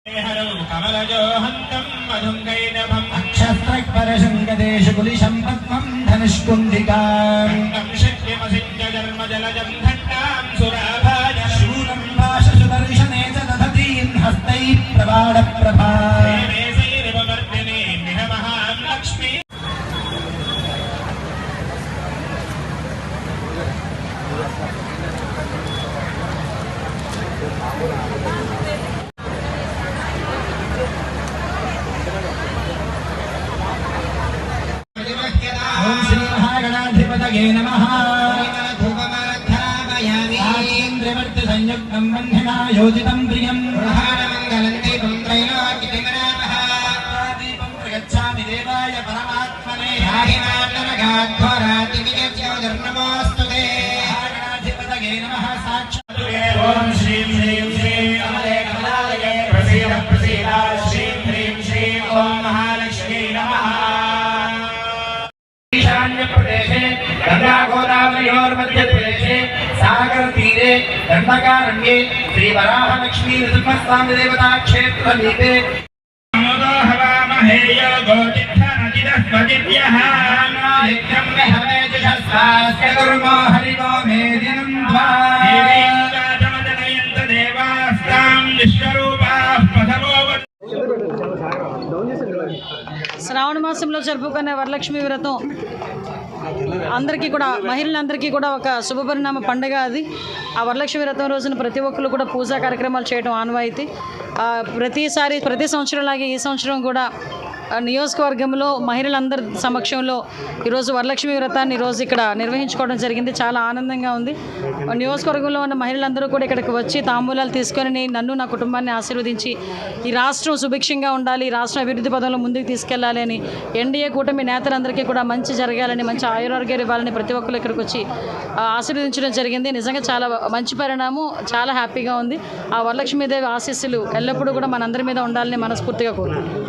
अक्षस्त्रपरशङ्गदेशु कुलिशं पद्मं धनुष्कुन्धिकां शूलं पाशसुदर्शने च दधतीं हस्तैः प्रबाणप्रभा ओम श्री महागणाधिपतये नमः। धूपमाघ्रामयामि संयुक्तं बन्धना योजितं प्रियं प्रहारमङ्गलं दीपं त्रैलोक्यतिमरामः दीपं प्रगच्छामि देवाय परमात्मने राहिमाण्डलगाध्वरातिविजयोर्नमोऽस्तु ते महागणाधिपतये नमः। साक्षात् ओम श्रीं श्रीं श्रीं अमले कमलालये प्रसीद प्रसीद श्रीं ह्रीं श्रीं ओम महालक्ष्मी नमः। ईशान्य प्रदेशे गंगा गोदावरीयोर मध्य प्रदेशे सागर तीरे दंडकारण्ये श्री वराह लक्ष्मी नृसिंहस्वामी देवता क्षेत्र समीपे नमो हवामहे योगोतिष्ठनजिदस्वजिभ्यः नित्यं मे हवेजुषस्वास्य कुर्मो हरिवो मेदिनं द्वा देवीं देवास्तां विश्वरूपाः पदवो శ్రావణ మాసంలో జరుపుకునే వరలక్ష్మి వ్రతం అందరికీ కూడా మహిళలందరికీ కూడా ఒక శుభపరిణామ పండుగ అది. ఆ వరలక్ష్మి వ్రతం రోజున ప్రతి ఒక్కరు కూడా పూజా కార్యక్రమాలు చేయడం ఆనవాయితీ. ప్రతి సంవత్సరం లాగే ఈ సంవత్సరం కూడా నియోజకవర్గంలో మహిళలందరి సమక్షంలో ఈరోజు వరలక్ష్మి వ్రతాన్ని ఈరోజు ఇక్కడ నిర్వహించుకోవడం జరిగింది. చాలా ఆనందంగా ఉంది. నియోజకవర్గంలో ఉన్న మహిళలందరూ కూడా ఇక్కడికి వచ్చి తాంబూలాలు తీసుకొని నన్ను నా కుటుంబాన్ని ఆశీర్వదించి ఈ రాష్ట్రం సుభిక్షంగా ఉండాలి, ఈ రాష్ట్రం అభివృద్ధి పదంలో ముందుకు తీసుకెళ్లాలి అని, ఎన్డీఏ కూటమి నేతలందరికీ కూడా మంచి జరగాలని, మంచి ఆయురారోగ్యాలు ఇవ్వాలని ప్రతి ఒక్కరు ఇక్కడికి వచ్చి ఆశీర్వదించడం జరిగింది. నిజంగా చాలా మంచి పరిణామం, చాలా హ్యాపీగా ఉంది. ఆ వరలక్ష్మీదేవి ఆశీస్సులు ఎల్లప్పుడూ కూడా మనందరి మీద ఉండాలని మనస్ఫూర్తిగా కోరుకుంటున్నాను.